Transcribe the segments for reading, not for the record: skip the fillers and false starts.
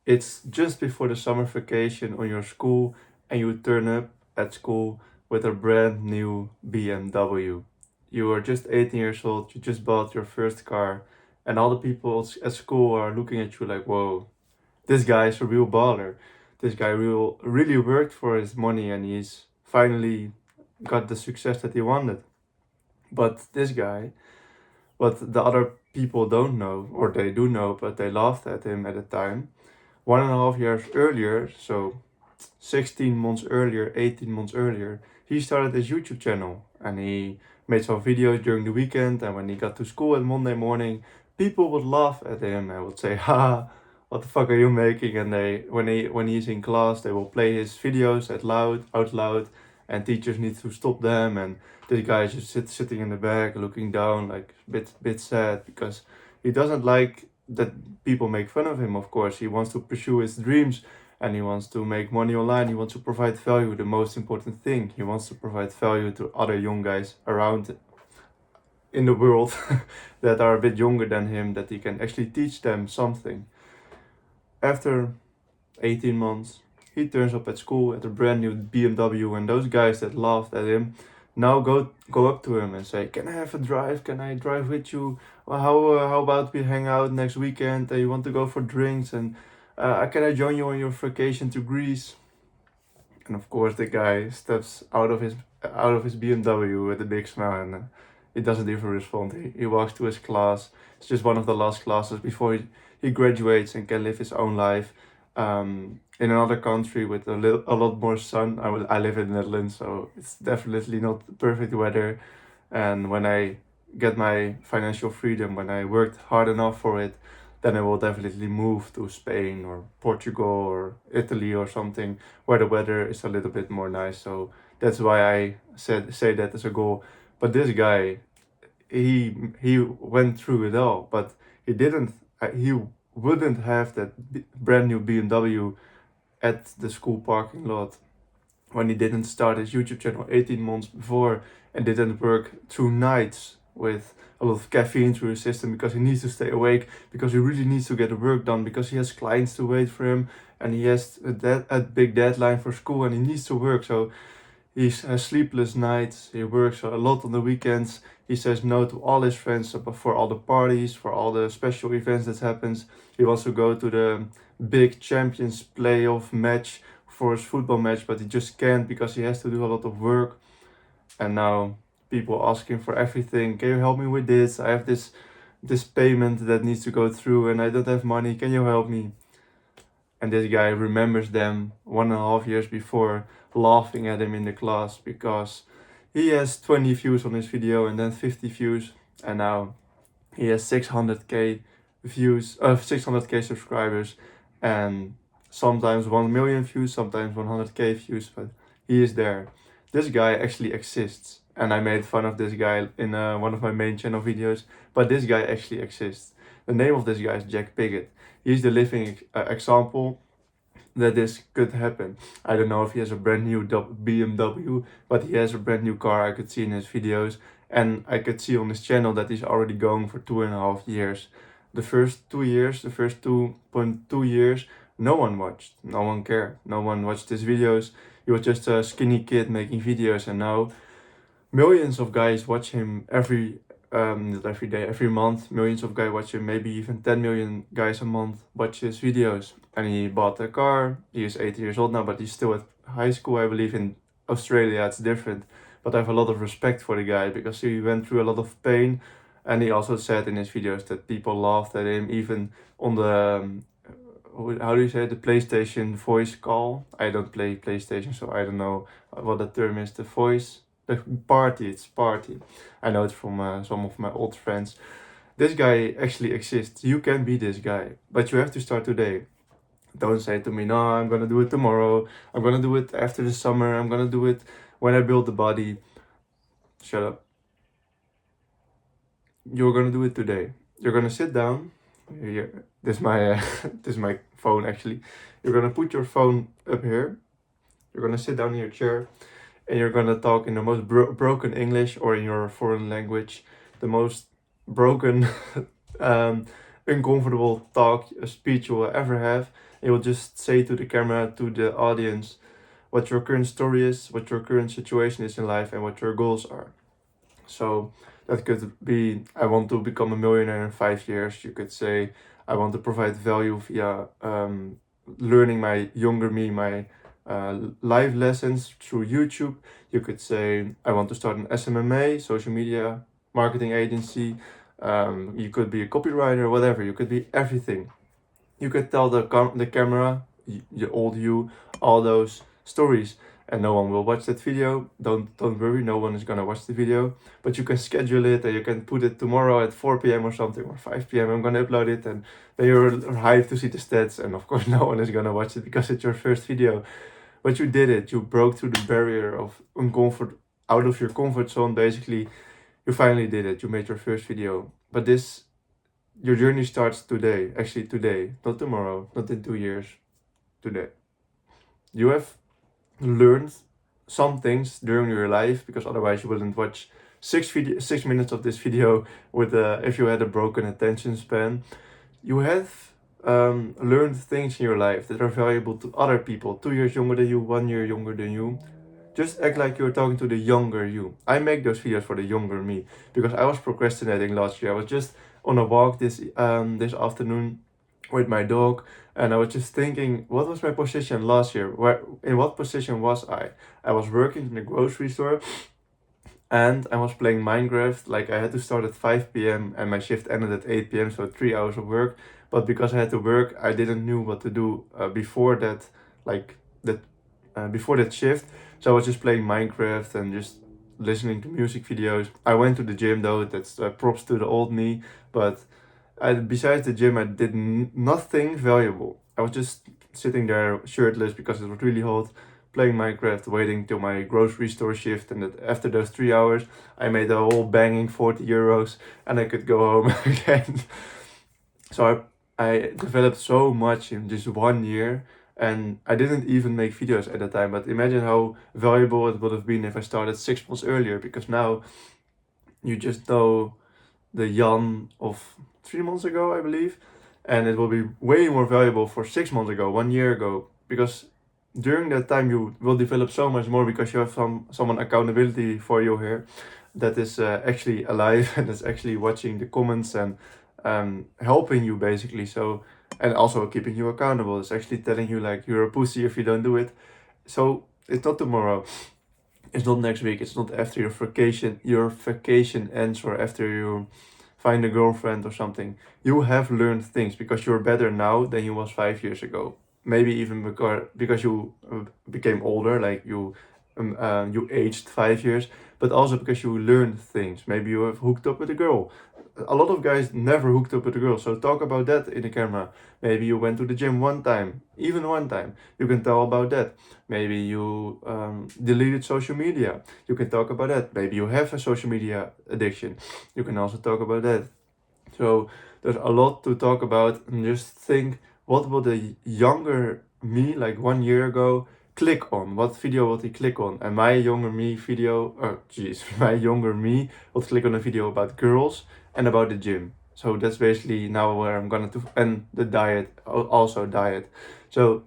It's just before the summer vacation on your school, and you turn up at school with a brand new BMW. You are just 18 years old, you just bought your first car, and all the people at school are looking at you like, whoa, this guy is a real baller. This guy really worked for his money and he's finally got the success that he wanted. But this guy, what the other people don't know, or they do know, but they laughed at him at the time, 1.5 years earlier, so 16 months earlier, 18 months earlier, he started his YouTube channel and he made some videos during the weekend. And when he got to school on Monday morning, people would laugh at him and would say, "Ha, what the fuck are you making?" And when he's in class, they will play his videos out loud, and teachers need to stop them. And this guy is just sitting in the back, looking down, like bit sad because he doesn't like that people make fun of him. Of course, he wants to pursue his dreams and he wants to make money online. He wants to provide value, the most important thing. He wants to provide value to other young guys around in the world that are a bit younger than him, that he can actually teach them something. After 18 months, he turns up at school at a brand new BMW, and those guys that laughed at him now go up to him and say, "Can I have a drive? Can I drive with you? Well, how about we hang out next weekend? You want to go for drinks? And can I join you on your vacation to Greece?" And of course, the guy steps out of his BMW with a big smile, and he doesn't even respond. He walks to his class. It's just one of the last classes before he graduates and can live his own life in another country with a lot more sun. I live in the Netherlands, so it's definitely not perfect weather. And when I get my financial freedom, when I worked hard enough for it, then I will definitely move to Spain or Portugal or Italy or something where the weather is a little bit more nice. So that's why I say that as a goal. But this guy, he went through it all, but he wouldn't have that brand new BMW at the school parking lot when he didn't start his YouTube channel 18 months before and didn't work through nights with a lot of caffeine through his system because he needs to stay awake, because he really needs to get the work done, because he has clients to wait for him and he has a big deadline for school and he needs to work. So he has sleepless nights, he works a lot on the weekends, he says no to all his friends for all the parties, for all the special events that happens. He wants to go to the big Champions playoff match for his football match, but he just can't because he has to do a lot of work. And now people ask him for everything. "Can you help me with this? I have this payment that needs to go through and I don't have money. Can you help me?" And this guy remembers them 1.5 years before, laughing at him in the class because he has 20 views on his video and then 50 views, and now he has 600k views, 600k subscribers, and sometimes 1 million views, sometimes 100k views, but he is there. This guy actually exists, and I made fun of this guy in one of my main channel videos, but this guy actually exists. The name of this guy is Jack Piggott. He's the living example that this could happen. I don't know if he has a brand new BMW, but he has a brand new car. I could see in his videos, and I could see on his channel that he's already going for 2.5 years. The first 2 years, the first 2.2 years, no one watched, no one cared, no one watched his videos. He was just a skinny kid making videos, and now millions of guys watch him not every day, every month. Millions of guys watch him. Maybe even 10 million guys a month watch his videos. And he bought a car. He is 18 years old now, but he's still at high school. I believe in Australia it's different. But I have a lot of respect for the guy because he went through a lot of pain. And he also said in his videos that people laughed at him, even on the how do you say it? The PlayStation voice call. I don't play PlayStation, so I don't know what the term is. The voice, the party. It's party. I know it from some of my old friends. This guy actually exists. You can be this guy, but you have to start today. Don't say to me, "No, I'm gonna do it tomorrow. I'm gonna do it after the summer. I'm gonna do it when I build the body." Shut up. You're gonna do it today. You're gonna sit down. Here, this is my this is my phone actually. You're gonna put your phone up here. You're gonna sit down in your chair, and you're gonna talk in the most broken English or in your foreign language, the most broken um, uncomfortable talk, a speech you will ever have. You will just say to the camera, to the audience, what your current story is, what your current situation is in life, and what your goals are. So that could be, I want to become a millionaire in 5 years. You could say, I want to provide value via learning my younger me, my live lessons through YouTube. You could say, I want to start an SMMA, social media marketing agency. You could be a copywriter, whatever. You could be everything. You could tell the camera, the old you, all those stories, and no one will watch that video. Don't worry, no one is gonna watch the video. But you can schedule it, and you can put it tomorrow at 4 p.m. or something, or 5 p.m. I'm gonna upload it, and then you're hyped to see the stats. And of course, no one is gonna watch it because it's your first video. But you did it. You broke through the barrier of out of your comfort zone. Basically, you finally did it. You made your first video. But your journey starts today, actually today, not tomorrow, not in 2 years, today. You have learned some things during your life, because otherwise you wouldn't watch 6 minutes of this video with if you had a broken attention span. You have learned things in your life that are valuable to other people, 2 years younger than you, 1 year younger than you. Just act like you're talking to the younger you. I make those videos for the younger me because I was procrastinating last year. I was just on a walk this afternoon with my dog, and I was just thinking, what was my position last year? In what position was I? I was working in a grocery store, and I was playing Minecraft. Like, I had to start at 5 p.m. and my shift ended at 8 p.m. So 3 hours of work. But because I had to work, I didn't know what to do before that, before that shift. So I was just playing Minecraft and just listening to music videos. I went to the gym though. That's props to the old me. But besides the gym, I did nothing valuable. I was just sitting there shirtless because it was really hot, playing Minecraft, waiting till my grocery store shift, and that after those 3 hours, I made a whole banging 40 euros and I could go home again. So I developed so much in just 1 year, and I didn't even make videos at the time. But imagine how valuable it would have been if I started 6 months earlier, because now you just know the Jan of 3 months ago, I believe, and it will be way more valuable for 6 months ago, 1 year ago, because during that time you will develop so much more because you have someone accountability for you here that is actually alive and is actually watching the comments and helping you basically. So, and also keeping you accountable. It's actually telling you like you're a pussy if you don't do it. So it's not tomorrow, it's not next week, it's not after your vacation ends or after you find a girlfriend or something. You have learned things because you're better now than you was 5 years ago. Maybe even because you became older, like you aged 5 years, but also because you learned things. Maybe you have hooked up with a girl. A lot of guys never hooked up with a girl, so talk about that in the camera. Maybe you went to the gym one time, even one time. You can tell about that. Maybe you deleted social media. You can talk about that. Maybe you have a social media addiction. You can also talk about that. So there's a lot to talk about, and just think, what will the younger me, like 1 year ago, click on? What video will he click on? And my younger me video, my younger me will click on a video about girls and about the gym. So that's basically now where I'm gonna and the diet, also diet. So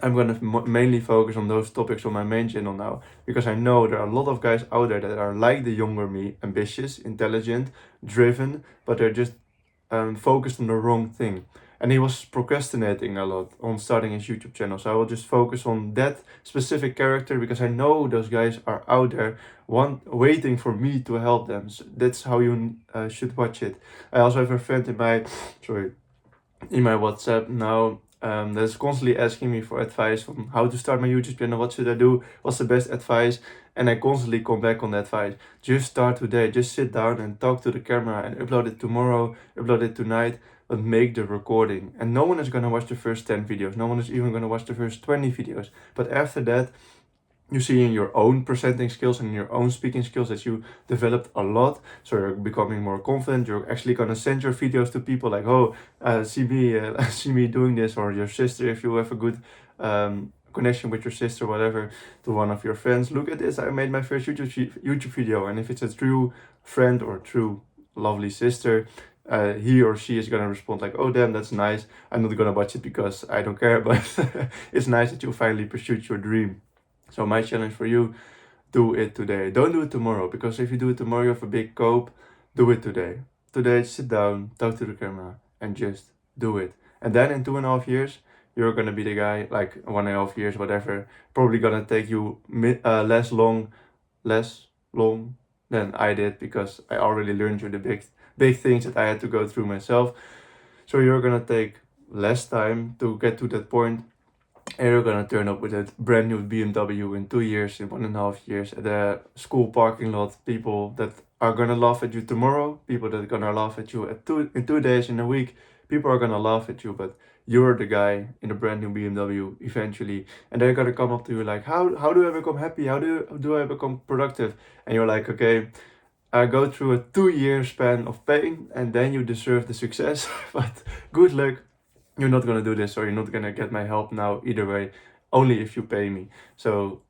I'm gonna mainly focus on those topics on my main channel now, because I know there are a lot of guys out there that are like the younger me, ambitious, intelligent, driven, but they're just focused on the wrong thing. And he was procrastinating a lot on starting his YouTube channel. So I will just focus on that specific character because I know those guys are out there waiting for me to help them. So that's how you should watch it. I also have a friend in my WhatsApp now that's constantly asking me for advice on how to start my YouTube channel, what should I do, what's the best advice, and I constantly come back on that advice. Just start today, just sit down and talk to the camera and upload it tomorrow, upload it tonight, but make the recording. And no one is gonna watch the first 10 videos, no one is even gonna watch the first 20 videos, but after that, you see in your own presenting skills and in your own speaking skills that you developed a lot. So you're becoming more confident. You're actually gonna send your videos to people like, oh, see me doing this, or your sister if you have a good connection with your sister, whatever, to one of your friends. Look at this, I made my first YouTube video. And if it's a true friend or true lovely sister, he or she is gonna respond like, oh damn, that's nice. I'm not gonna watch it because I don't care, but it's nice that you finally pursued your dream. So my challenge for you, do it today. Don't do it tomorrow, because if you do it tomorrow, you have a big cope. Do it today. Today, sit down, talk to the camera, and just do it. And then in 2.5 years, you're gonna be the guy, like 1.5 years, whatever, probably gonna take you less long than I did, because I already learned you the big things that I had to go through myself. So you're gonna take less time to get to that point, and you're gonna turn up with a brand new BMW in 2 years, in 1.5 years, at the school parking lot. People that are gonna laugh at you tomorrow, people that are gonna laugh at you in 2 days, in a week, people are gonna laugh at you, but you're the guy in a brand new BMW eventually, and they're gonna come up to you like, how do I become happy? How do I become productive? And you're like, okay, I go through a 2 year span of pain, and then you deserve the success. But good luck. You're not gonna do this, or you're not gonna get my help now either way, only if you pay me. So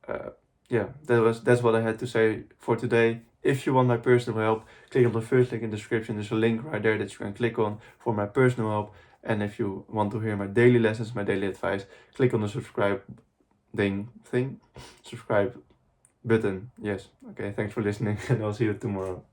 yeah, that's what I had to say for today. If you want my personal help, click on the first link in the description. There's a link right there that you can click on for my personal help. And if you want to hear my daily lessons, my daily advice, click on the subscribe subscribe button. Yes. Okay, thanks for listening, and I'll see you tomorrow.